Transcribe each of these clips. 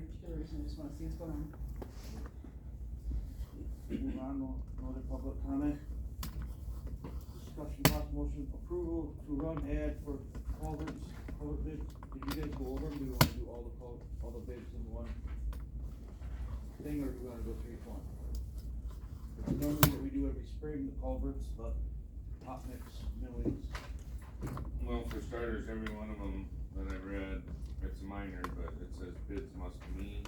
very curious and just wanna see what's going on. Move on, no other public comment. Discussion possible motion approval to run ad for culvert bids. Did you guys go over them? Do you wanna do all the bids in one thing, or do you wanna go 3-1? It's normally what we do every spring, the culverts, but hot mix, millings. Well, for starters, every one of them that I read, it's minor, but it says bids must mean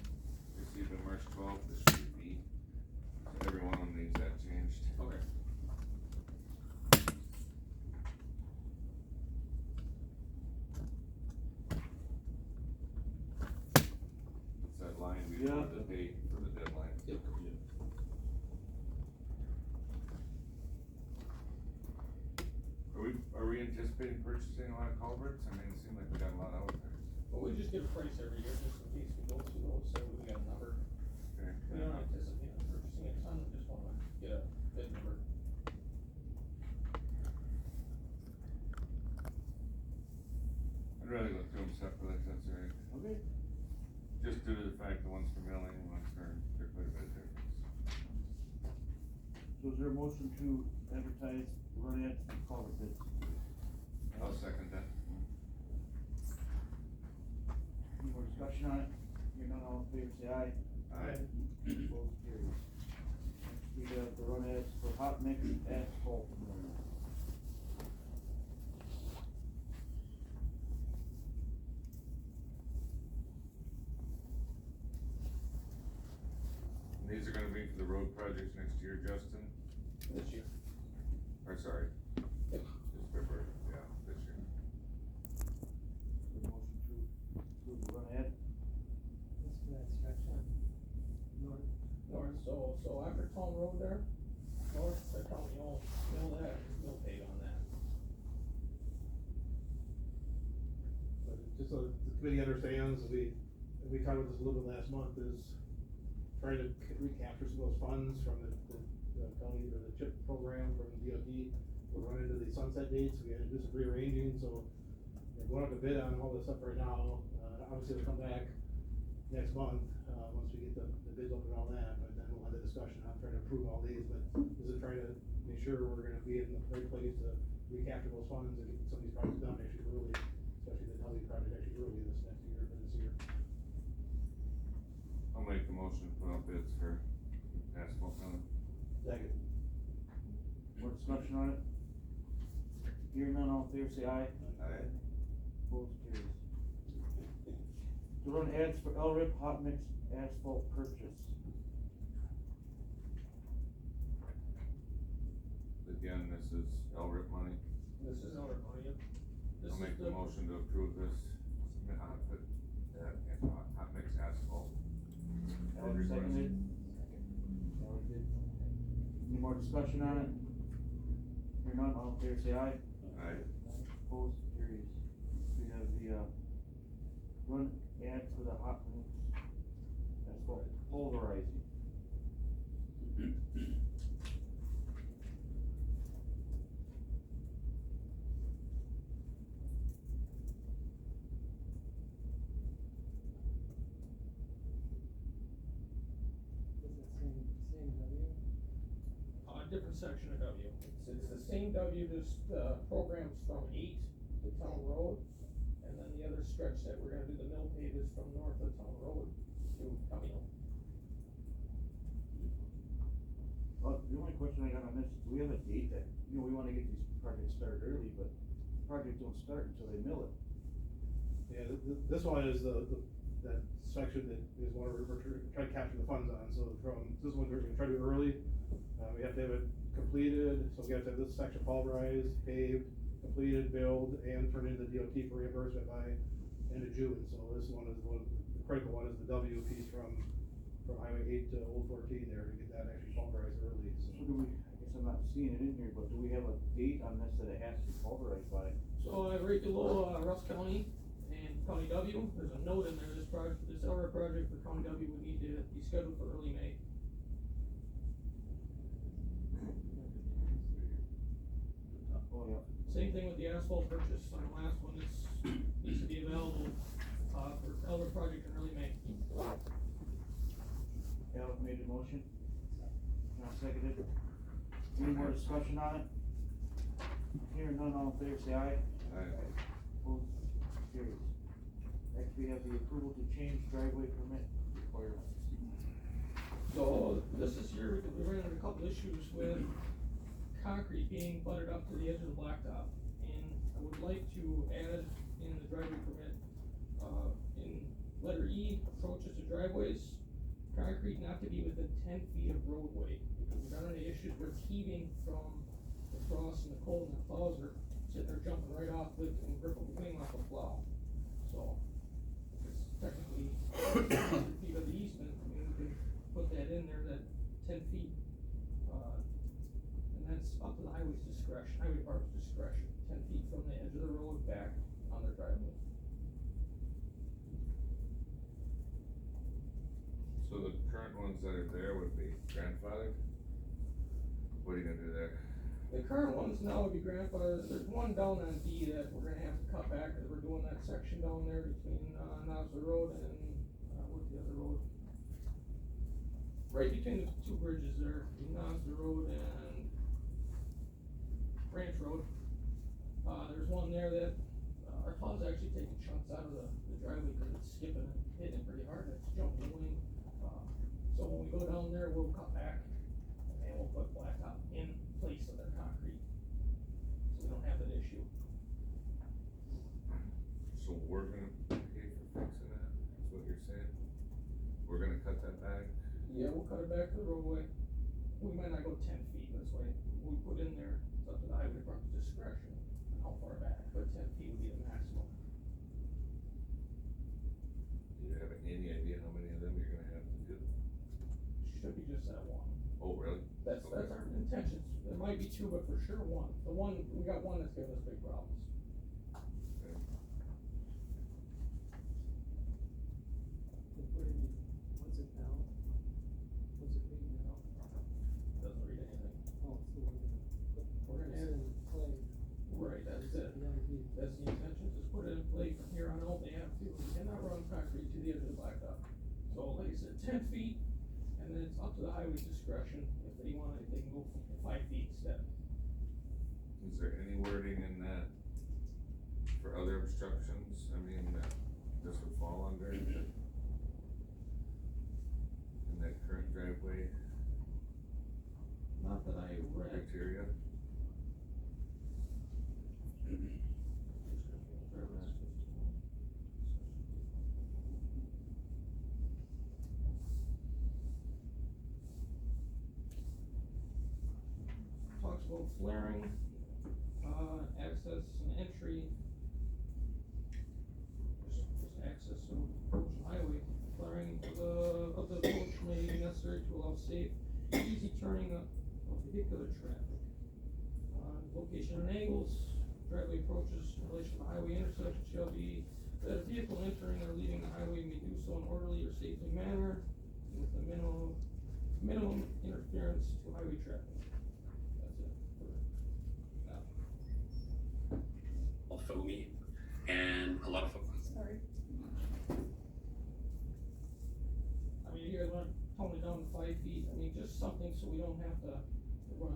received on March 12th, this should be. So every one of them needs that changed. Okay. It's that line before the date for the deadline. Yep. Are we anticipating purchasing a lot of culverts? I mean, it seems like we got a lot out there. Well, we just get a price every year, just in case we go through those, so we got a number. Okay. We don't anticipate purchasing a ton, we just wanna get a bid number. I'd rather go through them separately, if that's all right. Okay. Just due to the fact that one's for milling, one's for, they're quite a bit different. So is there a motion to advertise, run ad for culvert bids? I'll second that. Any more discussion on it? Hearing none, all in favor say aye. Aye. Opposed, carries. Next, we have the run ads for hot mix asphalt. And these are gonna be for the road projects next year, Justin? This year. Or sorry, Yep. it's February, yeah, this year. The motion to approve the run ad. What's for that stretch on north? North, so after Town Road there, north, they're telling you, oh, mill that, mill pay on that. But just so the committee understands, we talked about this a little bit last month, is trying to recapture some of those funds from the county, or the CHIP program from DOT. We're running into the sunset dates, we had to do some rearranging, so we're going out to bid on all this stuff right now. Obviously it'll come back next month, once we get the bids open and all that, but then we'll have the discussion on trying to approve all these, but this is trying to make sure we're gonna be in the right place to recapture those funds and get some of these projects done actually early, especially the Tully project actually early this next year, for this year. I'll make the motion to put out bids for asphalt milling. Second. More discussion on it? Hearing none, all in favor say aye. Aye. Opposed, carries. To run ads for LRIP hot mix asphalt purchase. Again, this is LRIP money. This is our money, yep. This I'll is make the motion to approve this, hot mix asphalt. Alan seconded. Alan did. Any more discussion on it? Hearing none, all in favor say aye. Aye. Opposed, carries. We have the, run ad for the hot mix asphalt pulverizing. Is it same W? Different section of W. It's the same W, just, programs from 8 to Town Road, and then the other stretch that we're gonna do the mill pave is from north of Town Road to Camino. The only question I got on this, do we have a date that, we wanna get these projects started early, but projects don't start until they mill it. Yeah, this one is that section that is one we're trying to capture the funds on, so this one we're gonna try to do early. We have to have it completed, so we have to have this section pulverized, paved, completed, billed, and turned into DOT for reimbursement by end of June, so this one is the critical one is the W piece from Highway 8 to Old 14 there, to get that actually pulverized early, so. So do we, I guess I'm not seeing it in here, but do we have a date on this that it has to be pulverized by? So, right below, Rusk County and County W, there's a note in there, this LRIP project for County W would need to be scheduled for early May. Oh, yeah. Same thing with the asphalt purchase on the last one, this needs to be available, for LRIP project in early May. motion? John seconded. Any more discussion on it? Hearing none, all in favor, say aye. Aye. Opposed, carries. Next, we have the approval to change driveway permit requirements. So this is here, because we ran into a couple issues with concrete being butted up to the edge of the blacktop. And I would like to add in the driveway permit, in letter E, approaches to driveways, concrete not to be within 10 feet of roadway. Because we've got any issues with heaving from the frost and the cold and the plows are sitting there jumping right off the, and ripping clean off the plow. So, it's technically 100 feet of the easement, I mean, we can put that in there, that 10 feet. And that's up to the highway department's discretion, 10 feet from the edge of the road back on their driveway. So the current ones that are there would be grandfathered? What are you gonna do there? The current ones now would be grandfathered. There's one down on D that we're gonna have to cut back, cause we're doing that section down there between, Nosler Road and, what's the other road? Right between the two bridges there, between Nosler Road and Branch Road. There's one there that, our plow's actually taking chunks out of the driveway, cause it's skipping and hitting it pretty hard, and it's jumping the lane. So when we go down there, we'll cut back, and we'll put blacktop in place of their concrete, so we don't have that issue. So we're gonna pay for fixing that, is what you're saying? We're gonna cut that back? Yeah, we'll cut it back to the roadway. We might not go 10 feet this way. We put in there, it's up to the highway department's discretion, on how far back, but 10 feet would be the maximum. Do you have any idea how many of them you're gonna have to do? Should be just that one. Oh, really? That's our intentions. There might be two, but for sure one. The one, we got one that's giving us big problems. Okay. What's it now? What's it reading now? Doesn't read anything. Oh, so we're gonna We're gonna put this in play. Right, that's it. Yeah, That's the intention, just put it in play from here on out. They have to, we cannot run concrete to the edge of the blacktop. So like I said, 10 feet, and then it's up to the highway's discretion if they want it, they can go 5 feet instead. Is there any wording in that for other obstructions? I mean, that this would fall under in that current driveway Not that I read. criteria? Talks about flaring, access and entry. Just access to approach the highway, flaring of the approach may be necessary to allow safe, easy turning of vehicular traffic. Location and angles, driveway approaches in relation to highway intersection shall be that a vehicle entering or leaving the highway may do so in an orderly or safely manner with a minimum interference to highway traffic. That's it for now. For me, and a lot of Sorry. I mean, you guys wanna tone it down to 5 feet, I mean, just something so we don't have to run.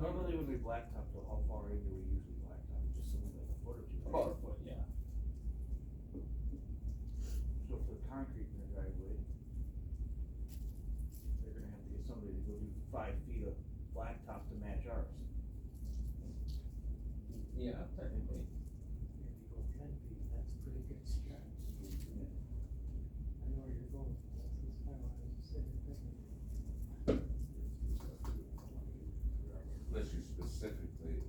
Normally when we blacktop, so how far in do we usually blacktop? Just something like a foot or two? right? About a foot, yeah. So for concrete in their driveway, they're gonna have to get somebody to go do 5 feet of blacktop to match ours. Yeah, technically. If you go 10 feet, that's a pretty good stretch. I know where you're going. That's kind of what I was sitting thinking. Unless you specifically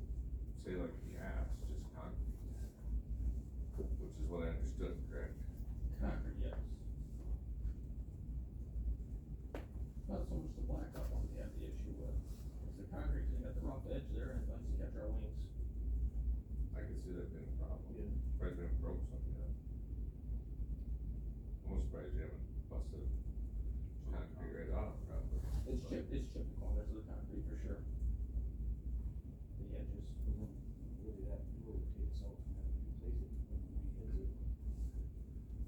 say like gas, just concrete, which is what I understood, correct? Concrete, yes. Not so much the blacktop one we have the issue with, it's the concrete, 'cause you got the rough edge there and it lets you catch our wings. I can see that being a problem. Yeah. Surprised they haven't broke something yet. I'm surprised you haven't busted concrete right off, probably. It's chipped the corners of the concrete for sure. The edges. Really that will take us out and have to replace it when we hit it.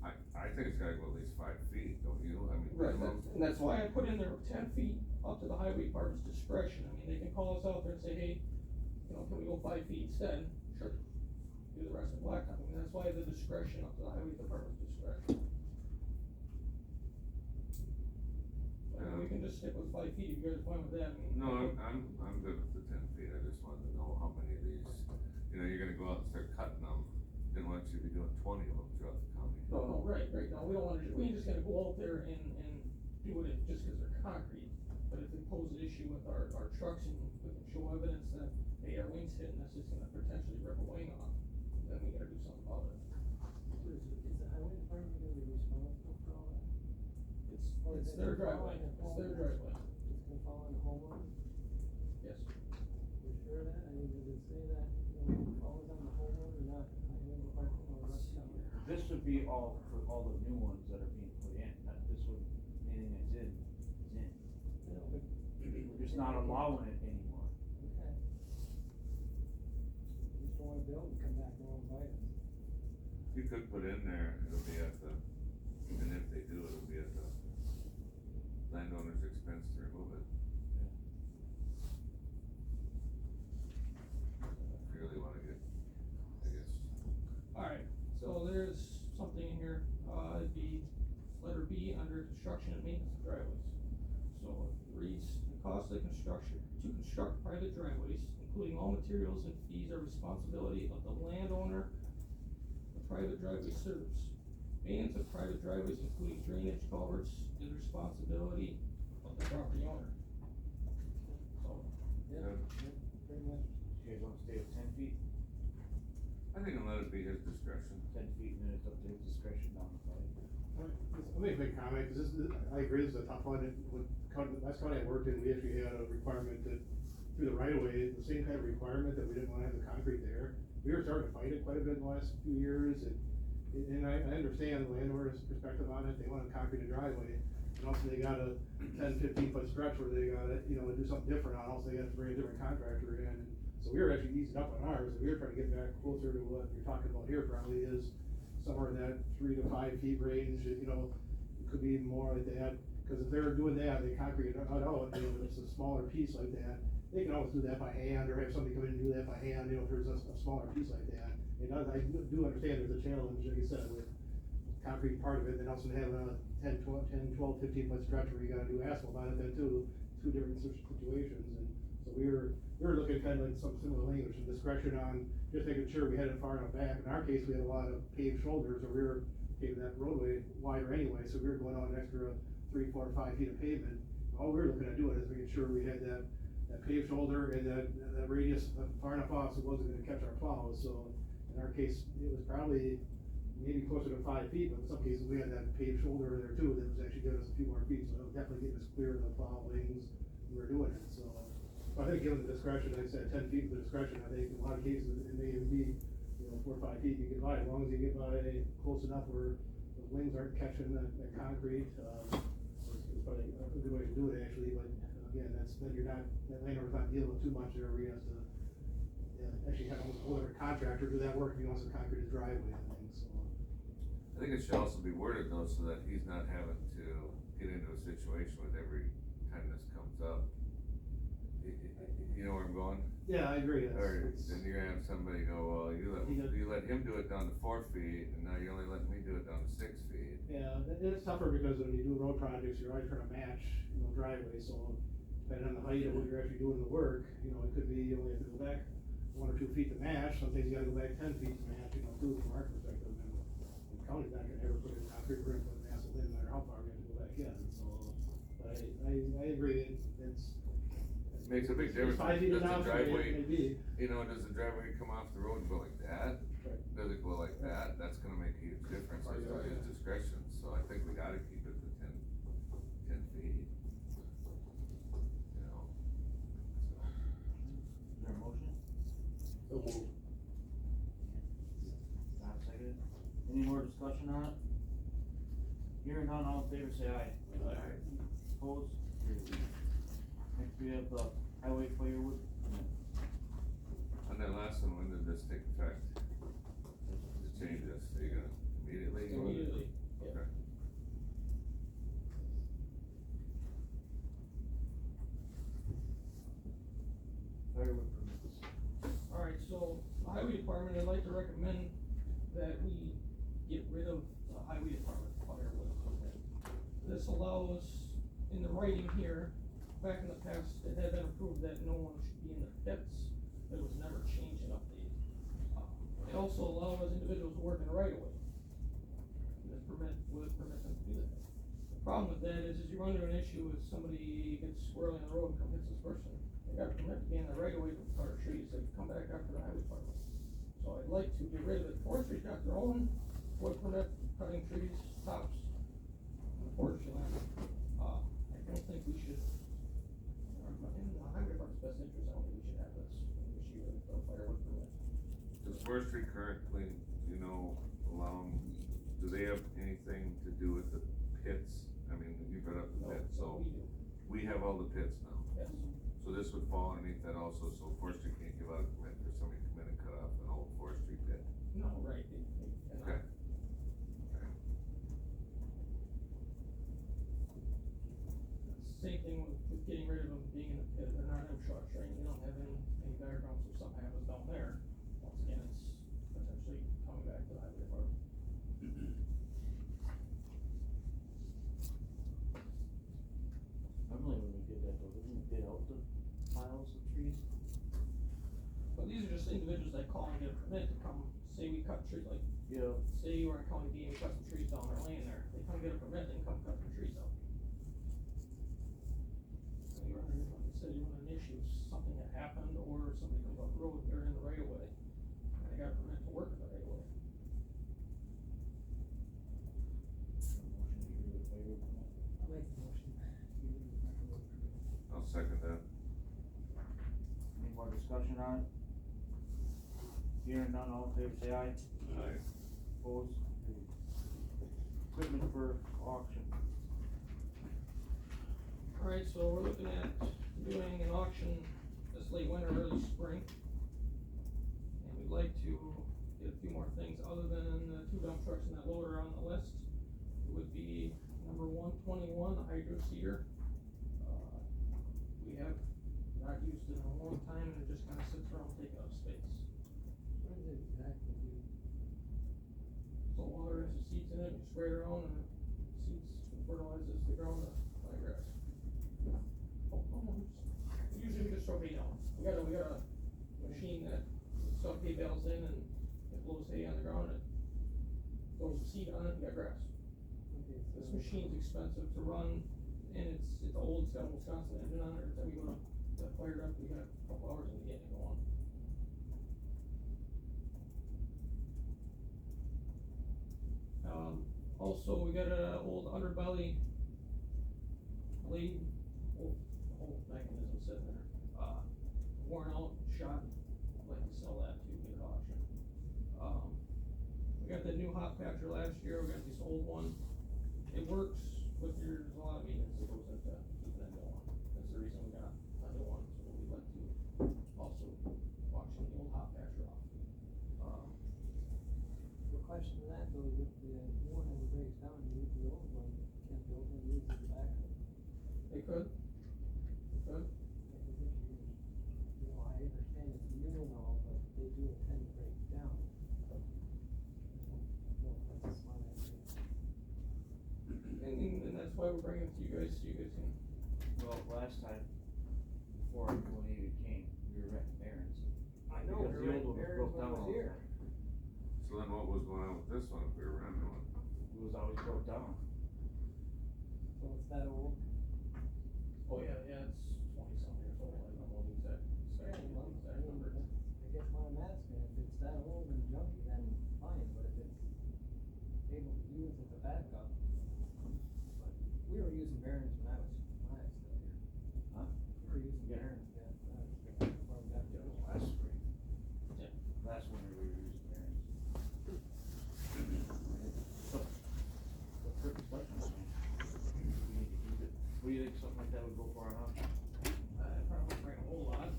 I think it's gotta go at least 5 feet, don't you? I mean. Right, and that's why I put in there 10 feet up to the highway department's discretion. I mean, they can call us out there and say, hey, you know, can we go 5 feet instead? Sure. Do the rest in blacktop. I mean, that's why the discretion up to the highway department's discretion. I mean, we can just stick with 5 feet, if you guys are fine with that, I mean. No, I'm good with the 10 feet, I just wanted to know how many of these, you know, you're gonna go out and start cutting them, didn't want you to be doing 20 of them throughout the county. No, right, no, we don't wanna, we ain't just gonna go out there and do it just cause they're concrete. But if they pose an issue with our trucks and we can show evidence that, hey, our wing's hitting, that's just gonna potentially rip a wing off, then we gotta do something about it. Is the highway department gonna be responsible for all that? It's their driveway, it's their driveway, It's gonna fall on the homeowner? yes. You sure of that? I mean, does it say that, you know, it falls on the homeowner, not the highway department or Rusk County? This would be all for all the new ones that are being put in, not this would, anything that's in, is in. You know, but. We're just not allowing it anymore. Okay. Just don't wanna build and come back and won't bite us. You could put in there, it'll be at the, and if they do, it'll be at the landowner's expense to remove it. If you really wanna get, I guess. Alright, so there's something in here, it'd be letter B under construction and maintenance of driveways. So it reads, the cost of construction, to construct private driveways, including all materials and fees are responsibility of the landowner the private driveway serves. Maintenance of private driveways, including drainage culverts, is responsibility of the property owner. So, Yeah, pretty much. You guys wanna stay at 10 feet? I think I'll let it be his discretion. 10 feet, and then it's up to his discretion down the pipe. I'll make a big comment, cause I agree, this is a tough one, last county I worked in, we actually had a requirement that, through the right of way, the same kind of requirement that we didn't wanna have the concrete there. We were starting to fight it quite a bit in the last few years, and I understand the landowner's perspective on it, they want a concrete driveway. And also they got a 10-15 foot stretch where they gotta, you know, do something different on, also they have to bring a different contractor in. So we were actually easing up on ours, and we were trying to get back closer to what you're talking about here probably is somewhere in that 3 to 5 feet range, you know, it could be even more like that. Cause if they're doing that, they concrete it out, you know, it's a smaller piece like that, they can always do that by hand, or have somebody come in and do that by hand, you know, if there's a smaller piece like that. And I do understand there's a challenge, like you said, with concrete part of it, and also having a 10, 12, 15 foot stretch where you gotta do asphalt on it then too, two different situations. And so we were looking at kind of like some similar language, some discretion on just making sure we had it far enough back. In our case, we had a lot of paved shoulders, or we were paving that roadway wider anyway, so we were going on an extra 3, 4, 5 feet of pavement. All we were looking at doing is making sure we had that paved shoulder and that radius far enough off so it wasn't gonna catch our plows. So in our case, it was probably maybe closer to 5 feet, but in some cases we had that paved shoulder there too, that was actually giving us a few more feet, so it was definitely getting us clear of the plow lanes when we were doing it, so. I think given the discretion, like I said, 10 feet with the discretion, I think in a lot of cases, it may even be, you know, 4 or 5 feet you get by, as long as you get by close enough where the wings aren't catching that concrete, it's probably a good way to do it actually, but again, then you're not, that landowner's not dealing with too much there, where he has to, actually have almost a contractor do that work if he wants to concrete his driveway and things, so. I think it should also be worded though, so that he's not having to get into a situation with every time this comes up. You know where I'm going? Yeah, I agree. Or then you're gonna have somebody go, well, you let him do it down to 4 feet, and now you only let me do it down to 6 feet. Yeah, it's tougher because when you do road projects, you're always trying to match, you know, driveways, so depending on the height of what you're actually doing the work, you know, it could be you only have to go back 1 or 2 feet to match, sometimes you gotta go back 10 feet to match, you know, too, from our perspective, and the county's not gonna ever put in concrete, we're gonna put an asphalt in, no matter how far we have to go back in, so, but I agree, it's. Makes a big difference. 5 feet Does the enough, driveway, maybe. you know, does the driveway come off the road and go like that? Right. Does it go like that? That's gonna make a huge difference, as to his discretion, so I think we gotta keep it to 10 feet. You know, so. Is there a motion? Not seconded. Any more discussion on it? Hearing none, all in favor say aye. Aye. Opposed? Carried. Next we have the highway firewood. On that last one, when did this take effect? The changes, are you gonna immediately? Immediately, yeah. Okay. highway department, I'd like to recommend that we get rid of the highway department firewood permit. This allows, in the writing here, back in the past, it had been approved that no one should be in their pits, but it was never changed and updated. It also allows individuals to work in the right of way. This permit would permit them to do that. The problem with that is you run into an issue if somebody gets squirrely on the road and comes hits this person. They got a permit to be in the right of way to cut trees, they come back after the highway department. So I'd like to get rid of it. Forestry's got their own wood permit, cutting trees, tops, on the forestry land. I don't think we should, in the highway department's best interest, I don't think we should have this issue with the firewood permit. Does forestry currently, you know, allow them, do they have anything to do with the pits? I mean, you brought up the No, pits, so we do, we have all the pits now. yes. So this would fall underneath that also, so forestry can't give out a permit for somebody to come in and cut off an old forestry pit. No, right, they cannot. Okay. Same thing with getting rid of them being in the pit, they're not MSHA trained, they don't have any backgrounds, if something happens down there, once again, it's potentially coming back to the highway department. Normally when we did that though, didn't we bid out the piles of trees? But these are just individuals that call and get a permit to come, say we cut trees, like, Yeah. say you were in County D and we cut some trees down there laying there, they come get a permit, they can come cut some trees out. And you run into, like I said, you run into issues, something had happened, or somebody comes off the road, they're in the right of way, and they got a permit to work in the right of way. I'll make the motion. Get rid of the firewood permit. I'll second that. Any more discussion on it? Hearing none, all in favor say aye. Aye. Opposed? Carried. Equipment for auction. Alright, so we're looking at doing an auction this late winter, early spring. And we'd like to get a few more things other than the 2 dump trucks and that loader on the list. It would be number 121, the hydro seeder. We have not used it in a long time and it just kinda sits around taking up space. What does it exactly do? So water into seeds in it, you spray it around and it seeds fertilizes the ground to plant grass. Oh, usually we just throw hay down. We got a machine that stuff hay bales in and it blows hay on the ground and it throws the seed on it and you got grass. Okay, so. This machine's expensive to run and it's old, it's got a Wisconsin engine on it, every time we go to fire it up, we got a couple hours in to get it going. Also, we got a old underbelly blade, whole mechanism sitting there, worn out, shot, I'd like to sell that too, get it auction. We got that new hot patcher last year, we got this old one, it works, but there's a lot of maintenance that goes into keeping that going, that's the reason we got a new one, so we'd like to also auction the old hot patcher off. The question to that though, if the new one ever breaks down, you use the old one, can't the old one use as a backup? They could. Like, if you, you know, I understand it's new and all, but they do tend to break down. No, that's a smart idea. And that's why we're bringing it to you guys, so you guys can, Well, last time, before when David came, we were renting Barron's. I know, Because the old one was broke down all the here. time. So then what was going on with this one if we were renting one? It was always broke down. So it's that old? oh yeah, it's 20-something years old, I don't know the exact, exact number. I guess what I'm asking, if it's that old and junky, then fine, but if it's able to use as a backup. But we were using Barron's when I was still here. Huh? We were using Yeah. Barron's, yeah, before we got That the was last spring. Yeah. Last winter we were using Barron's. So, what's your discussion? We need to keep it. What do you think something like that would go for on auction? I probably wouldn't bring a whole lot.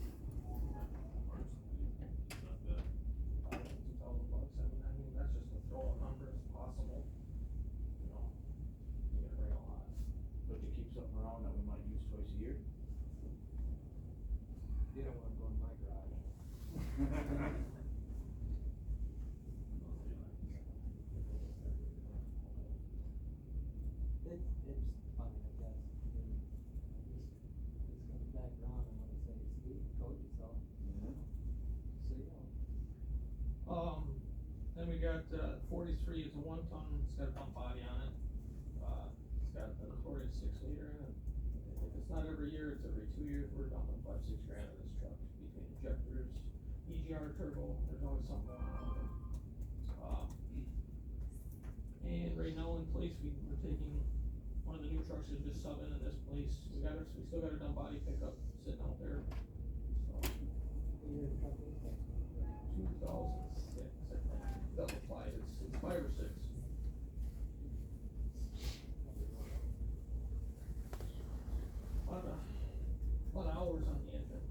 $2,000, I mean, that's just to throw a number as possible, you know, you gotta bring a lot. But to keep something around that we might use twice a year? You don't wanna go in my garage. ton, it's got a pump body on it, it's got the recorded 6 liter in it. If it's not every year, it's every 2 years, we're dumping 5-6 grand in this truck, between injectors, EGR turbo, there's always something going on with it. And right now in place, we're taking, one of the new trucks is just subbing in this place, we still got our dump body pickup sitting out there, so. 2006, I think, double fly, it's 5 or 6. Lot of hours on the engine.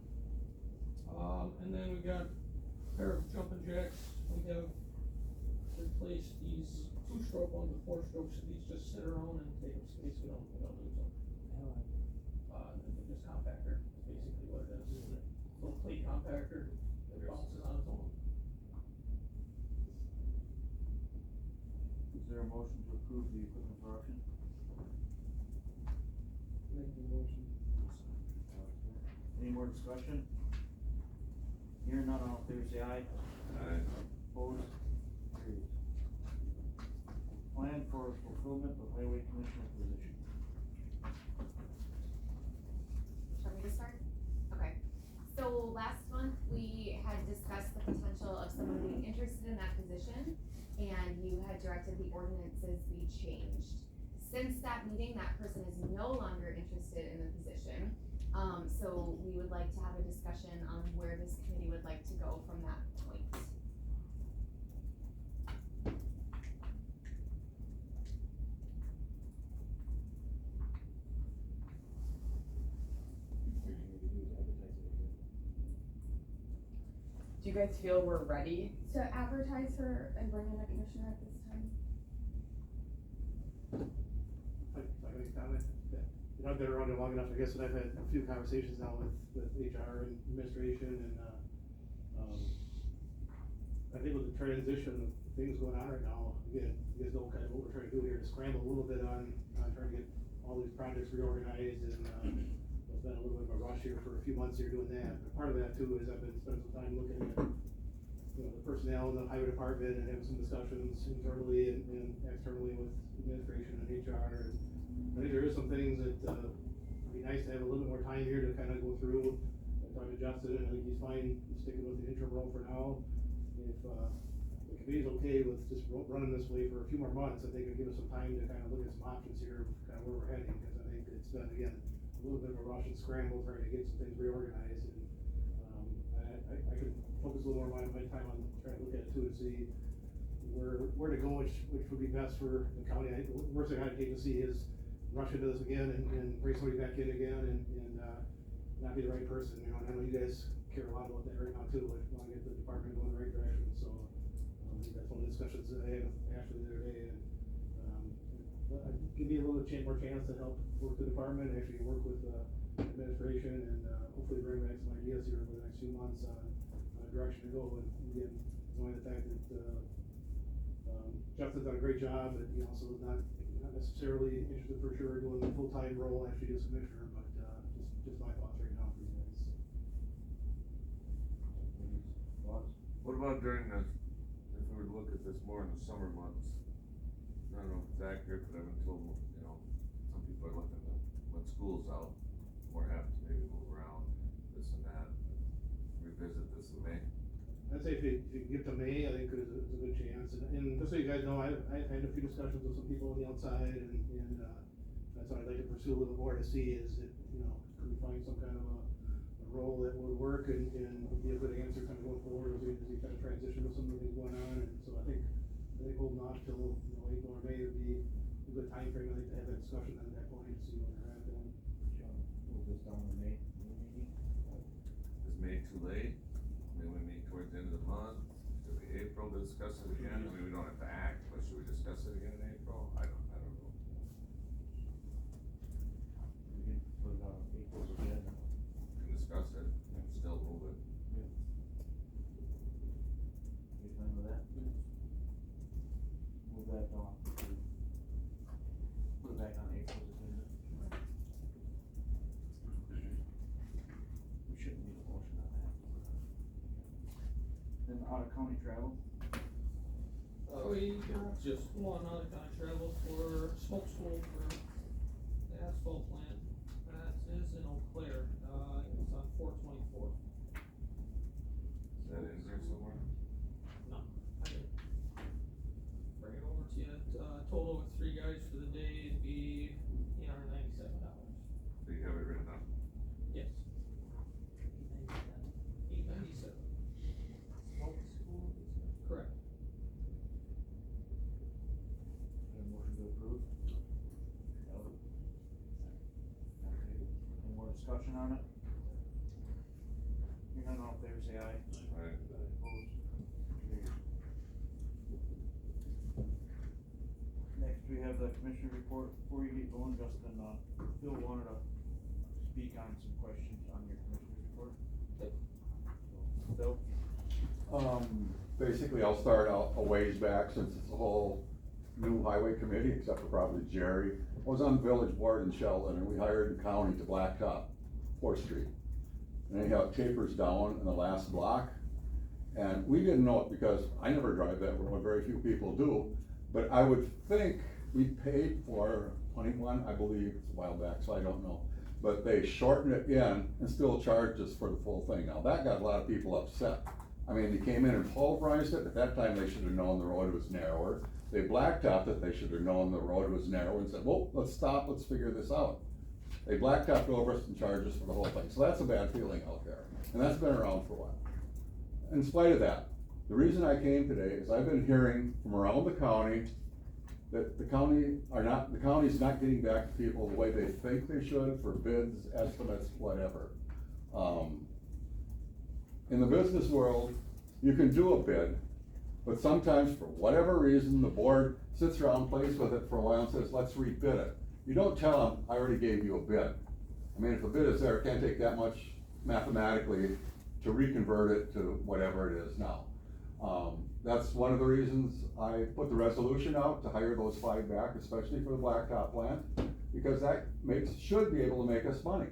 And then we got a pair of jumping jacks, we have replaced these 2-stroke ones with 4 strokes, so these just sit around and take up space, we don't lose them. They're just compactor, is basically what it is, little plate compactor that bounces on its own. Is there a motion to approve the equipment for auction? Make the motion. Any more discussion? Hearing none, all in favor say aye. Aye. Opposed? Carried. Plan for fulfillment of highway commissioner position. Shall we just start? Okay, so last month we had discussed the potential of someone being interested in that position, and you had directed the ordinances be changed. Since that meeting, that person is no longer interested in the position, so we would like to have a discussion on where this committee would like to go from that point. Do you guys feel we're ready to advertise her and bring in a commissioner at this time? I can comment, yeah. You know, I've been around it long enough, I guess, that I've had a few conversations now with HR and administration and, I think with the transition of things going on right now, again, you guys know kind of what we're trying to do here, to scramble a little bit on trying to get all these projects reorganized and, there's been a little bit of a rush here for a few months here doing that. But part of that too is I've been spending some time looking at, you know, the personnel in the highway department and having some discussions internally and externally with administration and HR. And I think there is some things that, it'd be nice to have a little bit more time here to kind of go through. I talked to Justin, and I think he's fine sticking with the interim role for now. If, the committee's okay with just running this way for a few more months, I think it'll give us some time to kind of look at some options here, kind of where we're heading, because I think it's been, again, a little bit of a rush and scramble trying to get some things reorganized, and, I could focus a little more of my time on trying to look at it too, to see where to go, which would be best for the county. The worst thing I'd hate to see is rush into this again and bring somebody back in again and not be the right person, you know, and I know you guys care a lot about that right now too, but want to get the department going in the right direction, so, I think that's one of the discussions that I had with Ashley the other day, and, give me a little more chance to help work the department, actually work with, administration, and, hopefully bring back some ideas here over the next few months on a direction to go, and again, knowing the fact that, Justin's done a great job, but he also is not necessarily interested for sure doing the full-time role actually as commissioner, but, just my thoughts right now for you guys. Thoughts? What about during the, if we were to look at this more in the summer months? I don't know if it's accurate, but I've been told, you know, some people are looking at when school's out, more apt to maybe move around, this and that, revisit this in May. I'd say if you get to May, I think there's a good chance, and just so you guys know, I had a few discussions with some people on the outside, and that's what I'd like to pursue a little more to see is that, you know, can we find some kind of a role that would work and would be a good answer kind of going forward as we kind of transition with some of the things going on, and so I think holding off till, you know, April or May would be a good time frame, I think, to have that discussion at that point, to see where we're at then. Move this down to May meeting. Is May too late? I mean, we meet towards the end of the month, should we April to discuss it again? I mean, we don't have to act, but should we discuss it again in April? I don't know. We can put it on April's agenda. We can discuss it and still move it. You fine with that? Move that on, put it back on April's agenda. We shouldn't need a motion on that. Then out of county travel? We got just one other contract for smoke school for the asphalt plant. That is in Eau Claire, it's on 4/24. Is that in here somewhere? No, I didn't bring it over to you. Total with 3 guys for the day, it'd be $897. So you have it written up? Yes, $897, Smoke school, correct. Any motion to approve? Okay. Any more discussion on it? Hearing none, all in favor say aye. Alright. Opposed? Carried. Next, we have the commissioner report. Before you get going, Justin, Phil wanted to speak on some questions on your commissioner's report. Okay. Phil? Basically, I'll start out a ways back since it's a whole new highway committee, except for probably Jerry. I was on village board in Sheldon and we hired the county to blacktop 4th Street. And anyhow, it tapers down in the last block. And we didn't know it because I never drive that road, very few people do. But I would think we paid for 21, I believe, it's a while back, so I don't know. But they shortened it in and still charged us for the full thing. Now, that got a lot of people upset. I mean, they came in and pulverized it. At that time, they should have known the road was narrower. They blacktopped it, they should have known the road was narrow and said, well, let's stop, let's figure this out. They blacktopped over us and charged us for the whole thing. So that's a bad feeling out there. And that's been around for a while. In spite of that, the reason I came today is I've been hearing from around the county that the county's not getting back to people the way they think they should for bids, estimates, whatever. In the business world, you can do a bid, but sometimes for whatever reason, the board sits around, plays with it for a while and says, let's rebid it. You don't tell them, I already gave you a bid. I mean, if a bid is there, it can't take that much mathematically to reconvert it to whatever it is now. That's one of the reasons I put the resolution out to hire those 5 back, especially for the blacktop plant, because that should be able to make us money.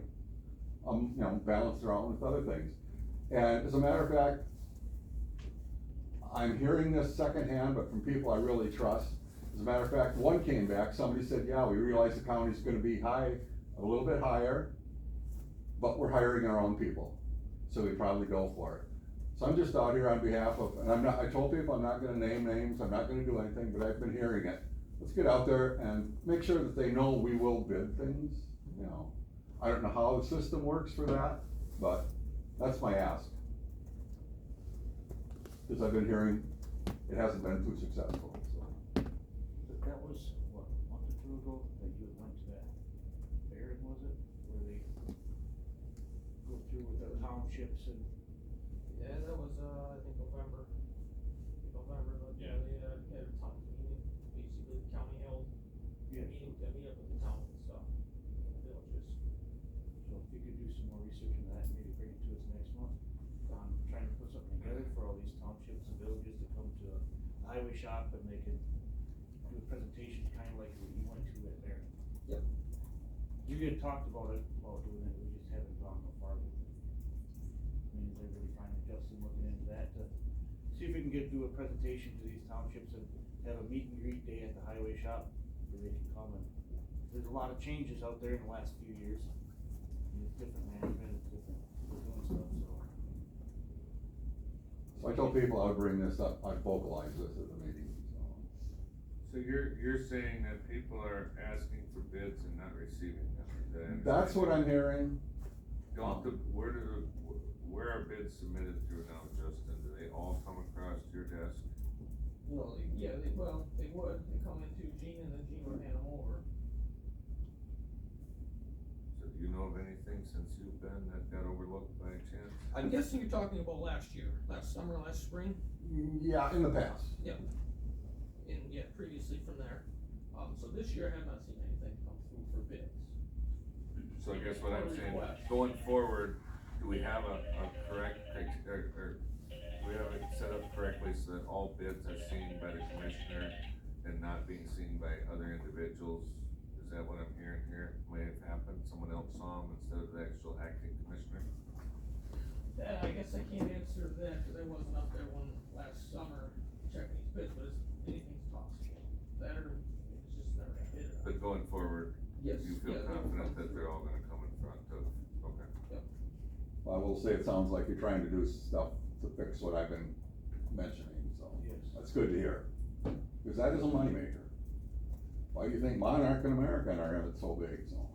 Balanced around with other things. And as a matter of fact, I'm hearing this secondhand, but from people I really trust. As a matter of fact, one came back, somebody said, yeah, we realize the county's gonna be high, a little bit higher, but we're hiring our own people, so we probably go for it. So I'm just out here on behalf of, and I told people I'm not gonna name names, I'm not gonna do anything, but I've been hearing it. Let's get out there and make sure that they know we will bid things, I don't know how the system works for that, but that's my ask. Cause I've been hearing it hasn't been too successful, so. But that was, what, a month or 2 ago, that you went to that Baron, was it? Where they go through with the townships and. Yeah, that was, I think November, but yeah, they had a town meeting, basically the county held Yeah. meeting to meet up with the town and stuff. Villages. So if you could do some more research on that, and maybe bring it to us next month, on trying to put something together for all these townships and villages to come to the highway shop and they could do a presentation kinda like what you went to at there. Yep. You had talked about it, about doing it, we just haven't gone no farther. I mean, is everybody fine with Justin looking into that to see if we can do a presentation to these townships and have a meet and greet day at the highway shop where they can come and, there's a lot of changes out there in the last few years. I mean, it's different management, it's different, we're doing stuff, so. So I told people I would bring this up, I'd vocalize this at the meeting, so. So you're saying that people are asking for bids and not receiving them, is that? That's what I'm hearing. Where are bids submitted through now, Justin? Do they all come across your desk? Well, yeah, they would, they come into Gene and then Gene would hand them over. So do you know of anything since you've been that got overlooked by chance? I'm guessing you're talking about last year, last summer, last spring, Yeah, in the past. previously from there. So this year I have not seen anything come through for bids. So I guess what I'm saying, Request. going forward, do we have a correct, or do we have it set up correctly so that all bids are seen by the commissioner and not being seen by other individuals? Is that what I'm hearing here may have happened? Someone else saw them instead of the actual acting commissioner? That, I guess I can't answer that, cause I wasn't up there last summer checking these bids, but has anything going forward, Yes. you feel yeah, confident that they're all gonna come in front of, okay. I will say, it sounds like you're trying to do stuff to fix what I've been mentioning, so. Yes. That's good to hear, because that is a moneymaker. Why do you think Monarch and American are in it so big, so?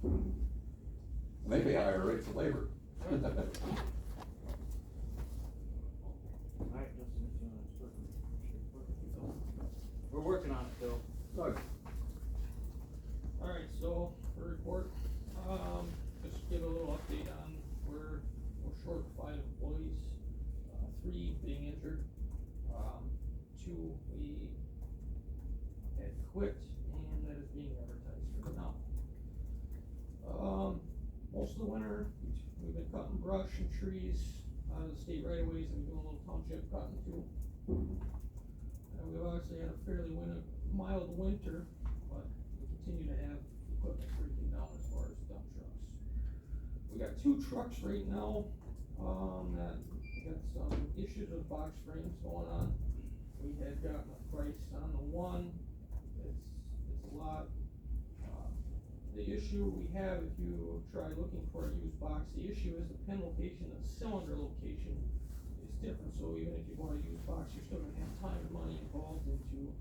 And they pay higher rates of labor. Alright, Justin, if you wanna start, we're working on it, Phil. Good. Alright, so, for report, just give a little update on, we're short 5 employees, 3 being injured. 2 we had quit, and that is being advertised for now. Most of the winter, we've been cutting brush and trees out of the state right of ways, and we're doing a little township cutting too. And we've obviously had a fairly mild winter, but we continue to have equipment breaking down as far as dump trucks. We got 2 trucks right now, that got some issues with box frames going on. We had gotten a price on the one, it's a lot. The issue we have, if you try looking for a used box, the issue is the pin location, the cylinder location is different, so even if you want a used box, you're still gonna have time and money involved into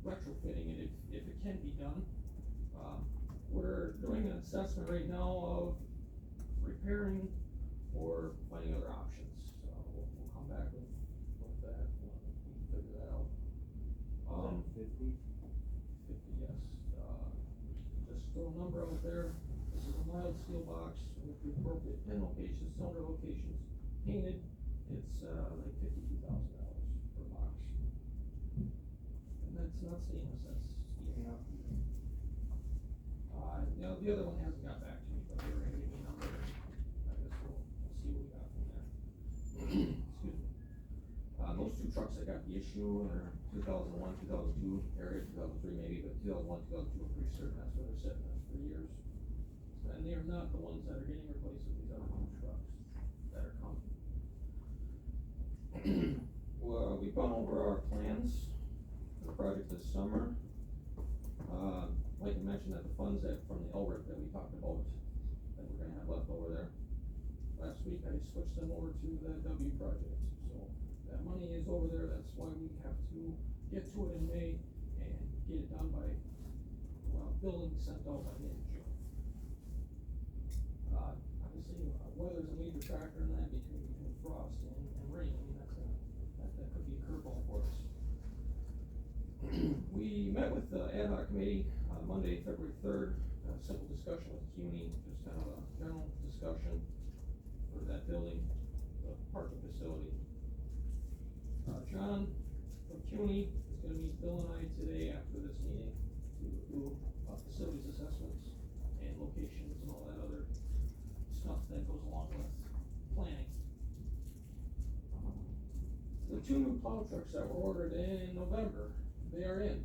retrofitting it if it can be done. We're doing an assessment right now of repairing or finding other options, so we'll come back with that, when we figure that out. 50? 50, yes, just throw a number out there, this is a mild steel box with the appropriate pin locations, cylinder locations, painted, it's, like $52,000 per box. And that's not stainless, that's steel. Yeah. The other one hasn't got back to me, but they were gonna give me a number, I guess we'll see what we got from there. Excuse me. Those 2 trucks that got the issue are 2001, 2002 area, 2003 maybe, but 2001, 2002, I'm pretty certain that's where they're sitting at for years. And they are not the ones that are getting replaced with these other 2 trucks that are coming. Well, we've gone over our plans for the project this summer. I'd like to mention that the funds from the LRIP that we talked about, that we're gonna have left over there, last week I switched them over to the W project, so that money is over there, that's why we have to get to it in May and get it done by, billing sent out by the end of June. Obviously, weather's a major factor in that between frost and rain, I mean, that could be a curveball for us. We met with the ad hoc committee on Monday, February 3rd, a simple discussion with CUNY, just kind of a general discussion for that building, the parking facility. John from CUNY is gonna meet Bill and I today after this meeting to do facilities assessments and locations and all that other stuff that goes along with planning. The 2 new plow trucks that were ordered in November, they are in.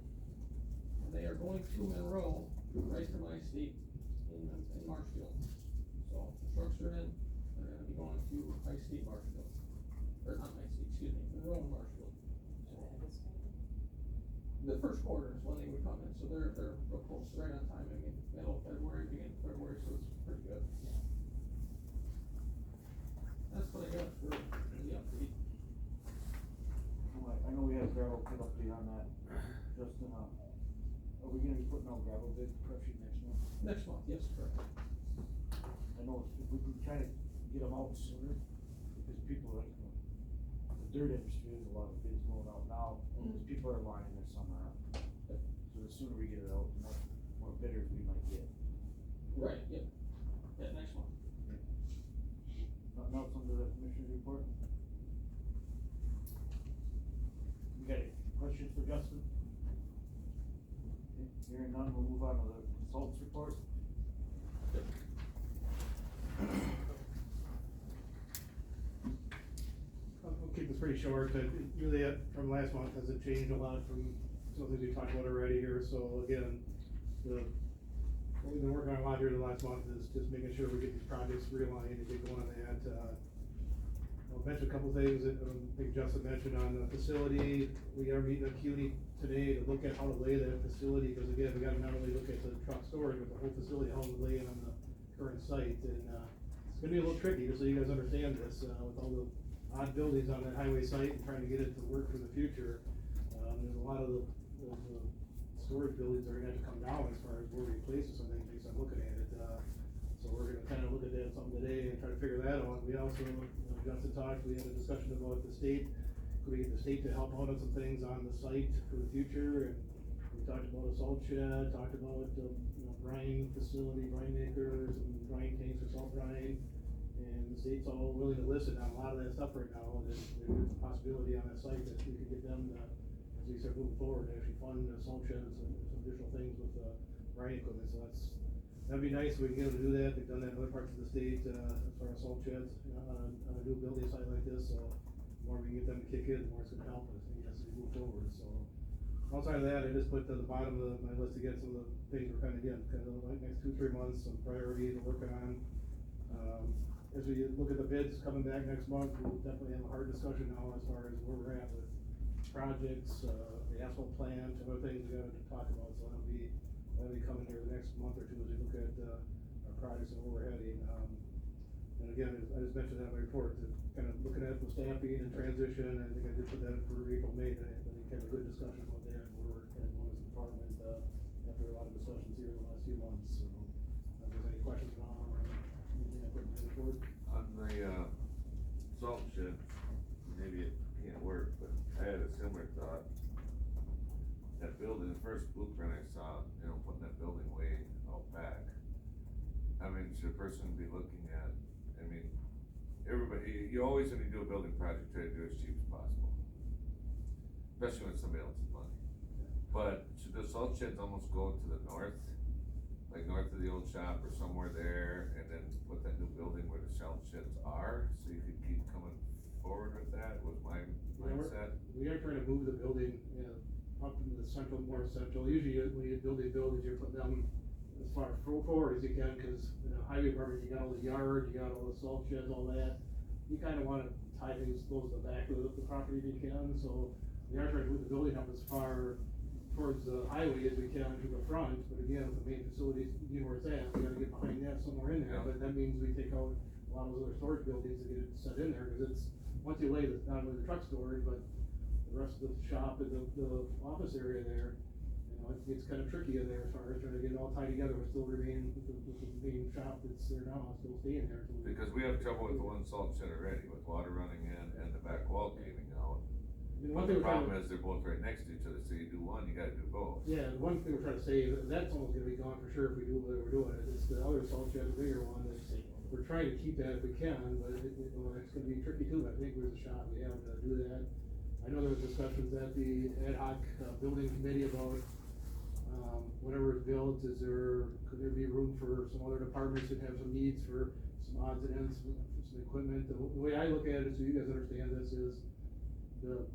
And they are going to Monroe, right to my estate in Marshfield. So the trucks are in, they're gonna be going to my estate Marshfield. Or not my estate, excuse me, Monroe and Marshfield. The first quarter is when they would come in, so they're real close, right on time, I mean, middle of February, beginning of February, so it's pretty good. That's what I got for the update. I know we had a gravel pit update on that, Justin, are we gonna be putting out gravel bid prep sheet next month? Next month, yes, correct. I know if we could try to get them out sooner, because people are, the dirt industry, there's a lot of bids going out now, and those people are lining their summer up. So the sooner we get it out, the more bidders we might get. Right, yep. Yeah, next month. Nothing else under the commissioner's report? We got any questions for Justin? Okay, hearing none, we'll move on to the consultant's report. I'll keep this pretty short, but really from last month hasn't changed a lot from some of the things we talked about already here, so again, what we've been working on a lot here the last month is just making sure we get these projects realigned and get going on that. I'll mention a couple things that, I think Justin mentioned on the facility. We are meeting with CUNY today to look at how to lay that facility, because again, we gotta not only look at the truck storage, but the whole facility, how to lay it on the current site, and, it's gonna be a little tricky, just so you guys understand this, with all the odd buildings on that highway site and trying to get it to work for the future. There's a lot of the storage buildings that are gonna have to come down as far as where we place some things, based on looking at it, so we're gonna kinda look at that some today and try to figure that out. We also, Justin talked, we had a discussion about the state, could we get the state to help out on some things on the site for the future, and we talked about a salt shed, talked about, brine facility, brine makers, and brine tanks for salt brine. And the state's all willing to listen on a lot of that stuff right now, and there's a possibility on that site that we could get them to, as we start moving forward, to actually fund the salt sheds and some additional things with, brine equipment, so that'd be nice if we can get them to do that. They've done that in other parts of the state, as far as salt sheds, on a new building site like this, so the more we can get them to kick in, the more it's gonna help us, I guess, as we move forward, so. Outside of that, I just put to the bottom of my list again, some of the things we're like next 2-3 months, some priorities we're working on. As we look at the bids coming back next month, we'll definitely have a hard discussion now as far as where we're at with projects, the asphalt plant, and other things we gotta talk about, so that'll be coming here the next month or two as we look at, our projects and where we're heading. And again, I just mentioned that in my report, to kind of looking at the staffing and transition, I think I did put that for April, May, I think had a good discussion about that, where we're kind of going as a department, after a lot of discussions here in the last few months, so. If there's any questions on, or anything I put in my report? On the, salt shed, maybe it can't work, but I had a similar thought. That building, the first blueprint I saw, putting that building way out back. I mean, should a person be looking at, everybody, you always, when you do a building project, try to do it as cheap as possible. Especially when somebody else's money. But should the salt sheds almost go to the north? Like north of the old shop or somewhere there, and then put that new building where the salt sheds are, so you could keep coming forward with that, was my mindset. We are trying to move the building, up into the central, more central. Usually when you build these buildings, you put them as far forward as you can, cause in the highway department, you got all the yard, you got all the salt sheds, all that. You kinda wanna tie things close to the back of the property if you can, so we are trying to move the building up as far towards the highway as we can to the front, but again, with the main facilities, you know where it's at, we gotta get behind that somewhere in there, but that means we take out a lot of those other storage buildings to get it set in there, cause it's, once you lay the, not only the truck storage, but the rest of the shop and the office area there, it gets kinda tricky in there as far as trying to get it all tied together, but still remain with the main shop that's there now, still staying there. Because we have trouble with the one salt shed already, with water running in and the back wall caving out. One The thing problem is they're both right next to each other, so you do one, you gotta do both. Yeah, the one thing we're trying to say is that's almost gonna be gone for sure if we do what we're doing, it's the other salt shed, the bigger one, that's, we're trying to keep that if we can, but it's gonna be tricky too, I think there's a shot we have to do that. I know there was discussions at the ad hoc, building committee about, whatever is built, could there be room for some other departments that have some needs for some odds and ends, some equipment? The way I look at it, so you guys understand this, is the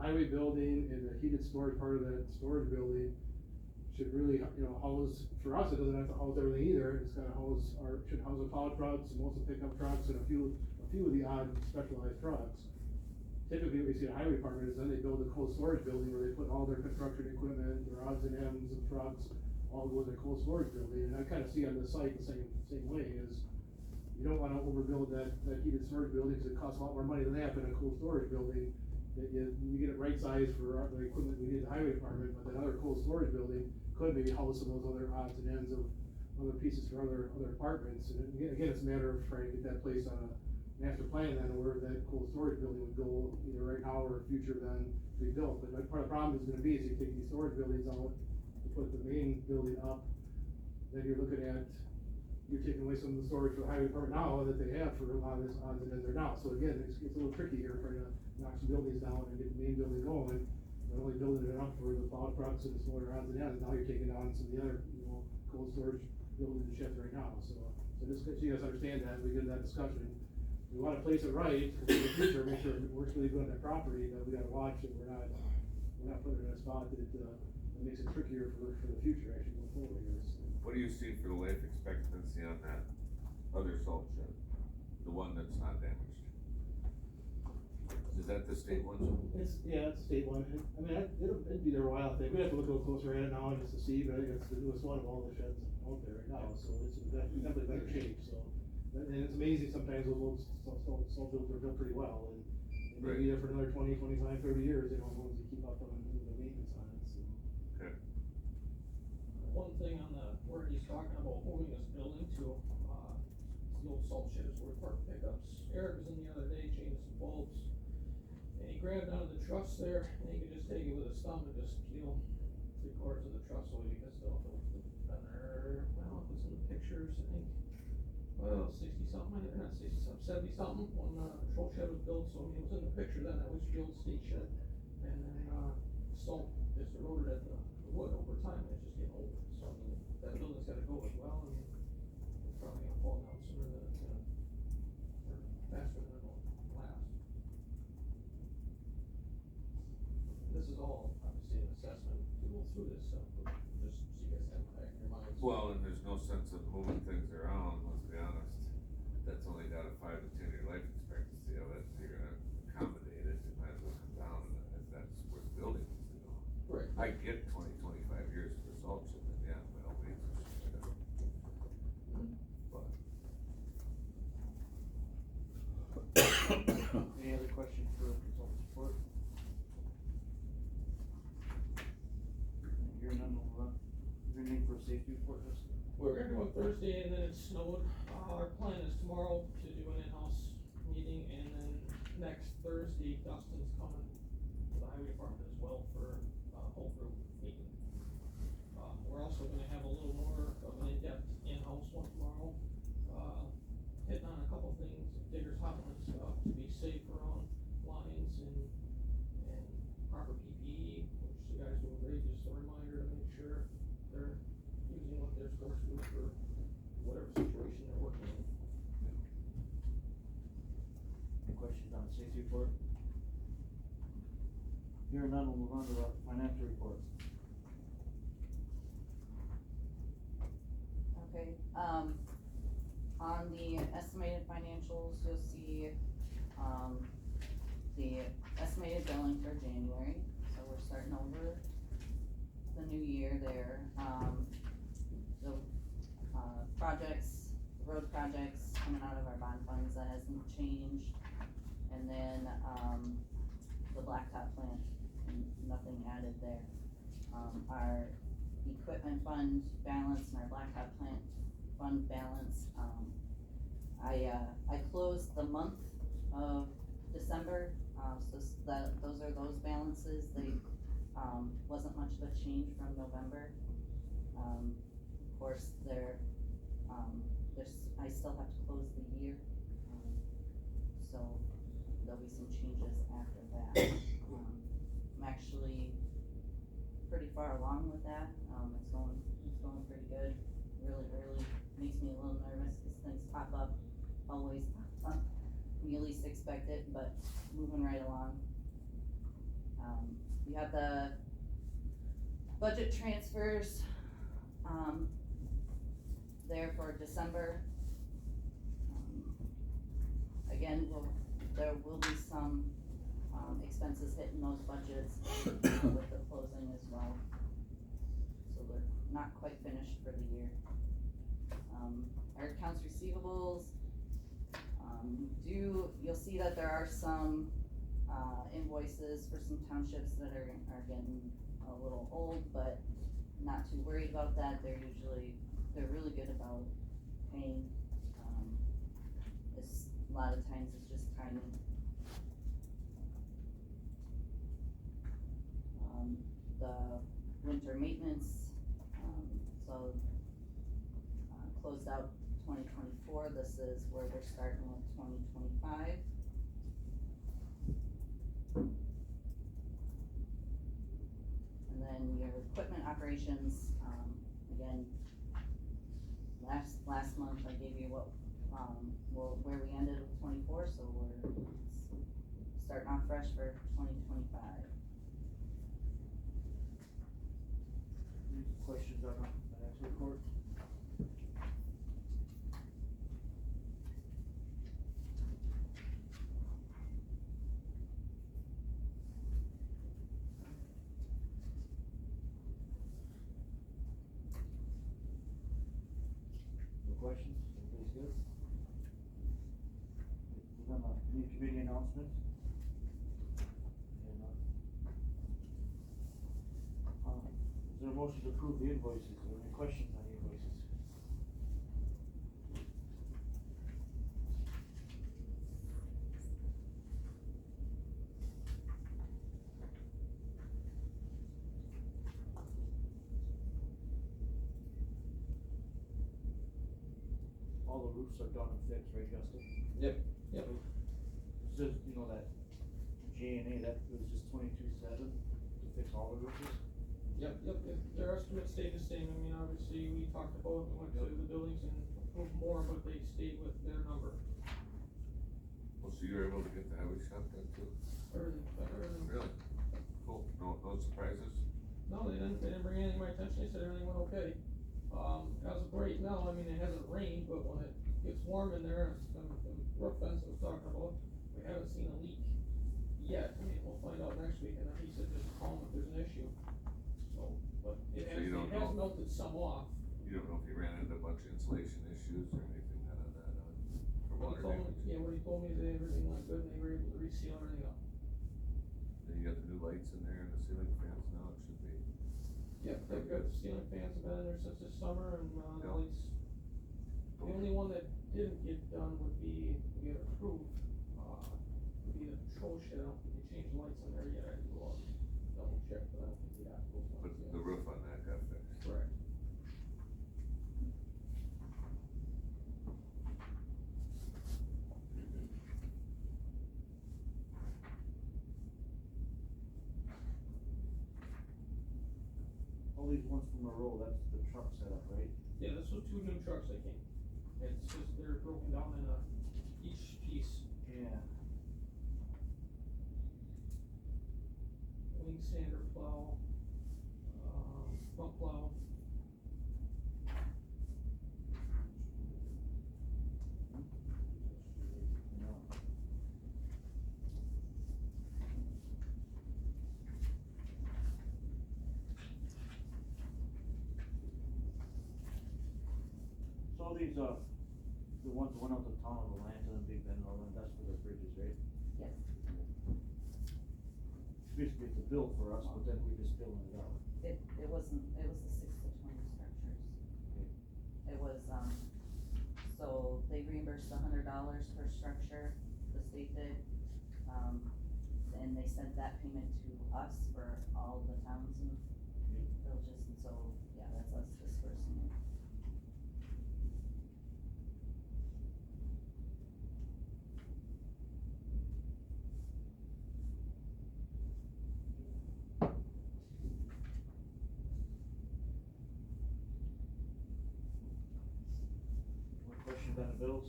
highway building and the heated storage part of that storage building should really, house, for us, it doesn't have to house everything either, it's gotta should house the plow trucks, and most of the pickup trucks, and a few of the odd specialized trucks. Typically, what we see at the highway department is then they build a cold storage building where they put all their construction equipment, their odds and ends of trucks, all go in their cold storage building, and I kinda see on this site the same way, is you don't wanna overbuild that heated storage building, cause it costs a lot more money than that than a cold storage building. That you get it right sized for the equipment we need at the highway department, but that other cold storage building could maybe house some of those other odds and ends of other pieces for other departments, and again, it's a matter of trying to get that place on a master plan then, where that cold storage building would go, either right now or future then to be built. But part of the problem is gonna be, is you take these storage buildings out, you put the main building up, then you're taking away some of the storage for the highway department now that they have for a lot of this odds and ends there now. So again, it's a little tricky here, trying to knock some buildings down and get the main building going, not only building it up for the plow trucks and the smaller odds and ends, now you're taking down some of the other, cold storage buildings and sheds right now, so just so you guys understand that, we get that discussion. We wanna place it right for the future, make sure it works really good on that property, but we gotta watch that we're not putting it in a spot that makes it trickier for the future, actually, going forward here. So. What do you see for the life expectancy on that other salt shed? The one that's not damaged? Is that the state one? Yeah, it's a state one. I mean, it'd be there a while, I think. We'd have to look a little closer at it now just to see, but I think it's the newest one of all the sheds out there right now, so it's in definitely better shape, so. And it's amazing sometimes those old salt builds are built pretty well, and they'll be there for another 20, 25, 30 years, you know, as long as you keep up on the maintenance on it, so. Okay. One thing on where he's talking about moving this building to, the old salt shed is where we park pickups. Eric was in the other day changing some bulbs, and he grabbed onto the truss there, and he could just take it with his thumb and just peel 3/4 of the truss away because the, been there, well, it was in the pictures, I think, well, 60-something, not 60-something, 70-something, when, the patrol shed was built, so it was in the picture then, that was the old state shed. And then, salt just eroded at the wood over time, and it's just getting older, so I mean, that building's gotta go as well, I mean, it's probably gonna fall down sooner than it's gonna, or faster than it'll last. This is all obviously an assessment to go through this stuff, but just so you guys have it back in your minds. Well, and there's no sense of moving things around, let's be honest. That's only got a 5 to 10 year life expectancy of it, so you're gonna accommodate it, it might as well come down, and if that's where the building needs to go. Right. I get 20, 25 years for salt shipment, yeah, by all means, or something like that. But, Any other questions for consultant support? Hearing none, we'll, is there anything for a safety report, Justin? We're gonna do it Thursday, and then it snowed. Our plan is tomorrow to do an in-house meeting, and then next Thursday, Dustin's coming to the highway department as well for, whole group meeting. We're also gonna have a little more of an in-depth in-house one tomorrow, hitting on a couple things, diggers, hotline stuff, to be safe around lines and proper PPE, which the guys doing great, just a reminder to make sure they're using what they're supposed to for whatever situation they're working in. Any questions on the safety report? Hearing none, we'll move on to the financial report. Okay, on the estimated financials, you'll see, the estimated billing for January, so we're starting over the new year there. The, projects, road projects coming out of our bond funds, that hasn't changed. And then, the blacktop plant, nothing added there. Our equipment fund balance and our blacktop plant fund balance, I closed the month of December, so those are those balances. They, wasn't much of a change from November. Of course, I still have to close the year, so there'll be some changes after that. I'm actually pretty far along with that, it's going pretty good. Really makes me a little nervous, cause things pop up, always pop up when you least expect it, but moving right along. We have the budget transfers, there for December. Again, there will be some, expenses hitting those budgets, with the closing as well. So they're not quite finished for the year. Our accounts receivables, you'll see that there are some, invoices for some townships that are getting a little old, but not too worried about that. They're really good about paying. It's, a lot of times it's just timing. The winter maintenance, so, closed out 2024, this is where we're starting with 2025. And then your equipment operations, again, last month I gave you what, where we ended with 24, so we're starting off fresh for 2025. Any questions on the financial report? questions? Everybody's good? We're gonna, any committee announcements? And, is there a motion to approve the invoices? Are there any questions on the invoices? All the roofs are done and fixed, right, Justin? Yep, yep. It's just, you know, that J&A, that was just 22.7 to fix all the roofs? Yep, their estimate stayed the same, I mean, obviously, we talked about, we went to the buildings and approved more, but they stayed with their number. Well, so you're able to get the highway shop done too? Everything. Really? Cool, no surprises? No, they didn't bring anything to my attention, they said everything went okay. As of right now, I mean, it hasn't rained, but when it gets warm in there, the roof fence I was talking about, we haven't seen a leak yet, I mean, we'll find out next week, and then he said just call him if there's an issue. So, but it So has, you don't it has know? melted some off. You don't know if you ran into a bunch of insulation issues or anything out of that, for What water he told me, damage? yeah, what he told me is that everything went good, and they were able to reseal everything up. Then you got the new lights in there and the ceiling fans now, it should be. Yep, they've got ceiling fans have been in there since this summer, and, the Yeah. lights. The only one that didn't get done would be, we had approved, would be the patrol shed, I don't think they changed lights in there yet, I had to go out and double check, but I don't think we have those But ones yet. the roof on that got fixed. Correct. All these ones from a row, that's the truck setup, right? Yeah, this was 2 new trucks that came, it's just, they're broken down in each piece, Yeah. wing sander plow, front plow. So all these, the ones that went out to town, the Atlanta and Big Bend, all that, that's for the bridges, right? Yes. Basically, it's a bill for us, but then we just billing it out. It wasn't, it was the 6 to 20 structures. Okay. It was, so they reimbursed $100 per structure, the state did. And they sent that payment to us for all the towns and villages, and so, yeah, that's us dispersing it. More questions on the bills?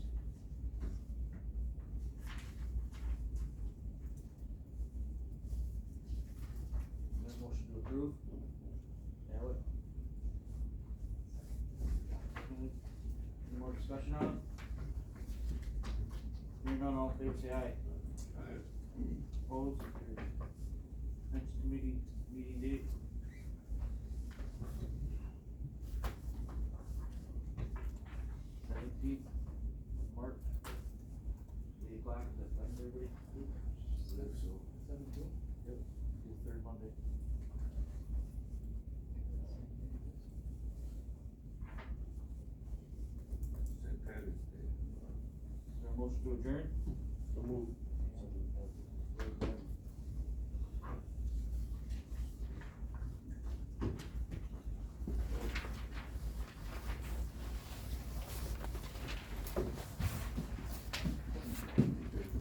Is there a motion to approve? Elliot? Any more discussion on it? Hearing none, all in favor say aye. Aye. Opposed, carried. Next committee, meeting date? March, 8 o'clock, is that fine for everybody? So. 17? Yep, the third Monday. St. Patty's Day. Is there a motion to adjourn? So move.